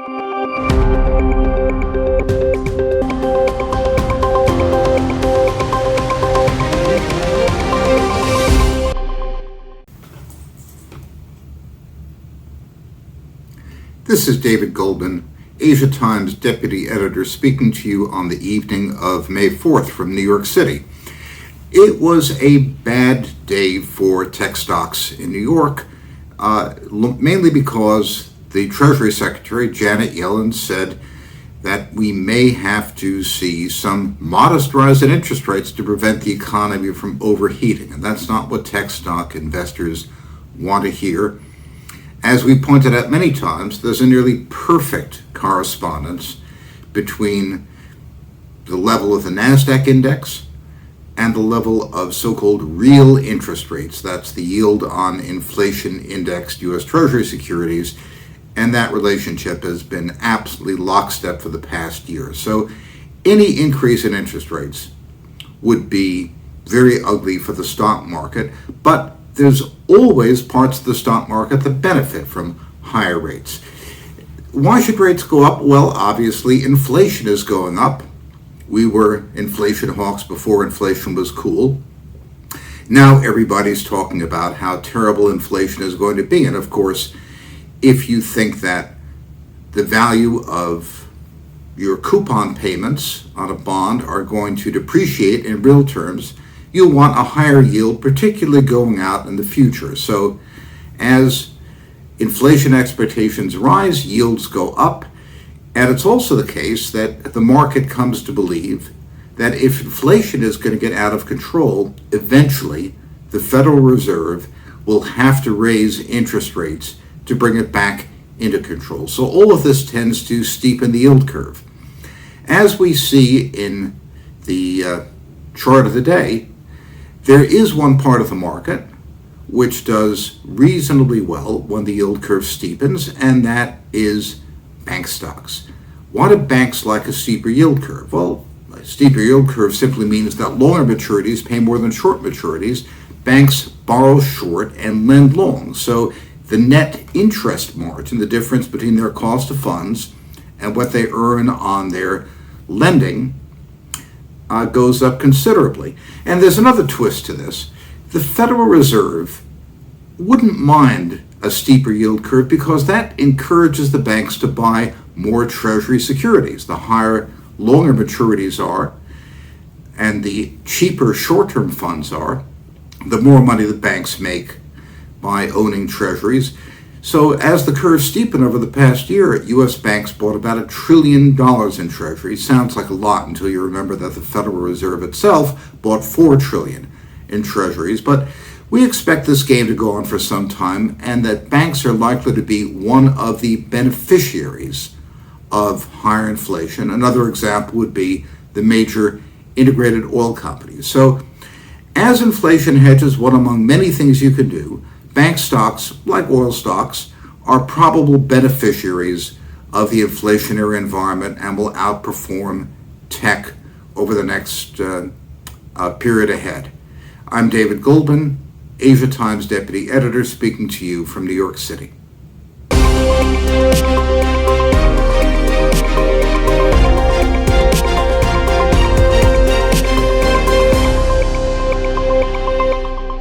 This is David Goldman, Asia Times Deputy Editor, speaking to you on the evening of May 4th from New York City. It was a bad day for tech stocks in New York, mainly because the Treasury Secretary, Janet Yellen, said that we may have to see some modest rise in interest rates to prevent the economy from overheating. And that's not what tech stock investors want to hear. As we pointed out many times, there's a nearly perfect correspondence between the level of the NASDAQ index and the level of so-called real interest rates. That's the yield on inflation-indexed U.S. Treasury securities, and that relationship has been absolutely lockstep for the past year. So any increase in interest rates would be very ugly for the stock market, but there's always parts of the stock market that benefit from higher rates. Why should rates go up? Well, obviously, inflation is going up. We were inflation hawks before inflation was cool. Now everybody's talking about how terrible inflation is going to be. And of course, if you think that the value of your coupon payments on a bond are going to depreciate in real terms, you'll want a higher yield, particularly going out in the future. So as inflation expectations rise, yields go up. And it's also the case that the market comes to believe that if inflation is going to get out of control, eventually the Federal Reserve will have to raise interest rates to bring it back into control. So all of this tends to steepen the yield curve. As we see in the chart of the day, there is one part of the market which does reasonably well when the yield curve steepens, and that is bank stocks. Why do banks like a steeper yield curve? Well, a steeper yield curve simply means that longer maturities pay more than short maturities. Banks borrow short and lend long. So the net interest margin, the difference between their cost of funds and what they earn on their lending, goes up considerably. And there's another twist to this. The Federal Reserve wouldn't mind a steeper yield curve because that encourages the banks to buy more Treasury securities. The higher, longer maturities are, and the cheaper short-term funds are, the more money the banks make by owning Treasuries. So as the curve steepened over the past year, U.S. banks bought about $1 trillion in Treasuries. Sounds like a lot until you remember that the Federal Reserve itself bought $4 trillion in Treasuries. But we expect this game to go on for some time, and that banks are likely to be one of the beneficiaries of higher inflation. Another example would be the major integrated oil companies. So as inflation hedges, one among many things you can do, bank stocks, like oil stocks, are probable beneficiaries of the inflationary environment and will outperform tech over the next period ahead. I'm David Goldman, Asia Times Deputy Editor, speaking to you from New York City.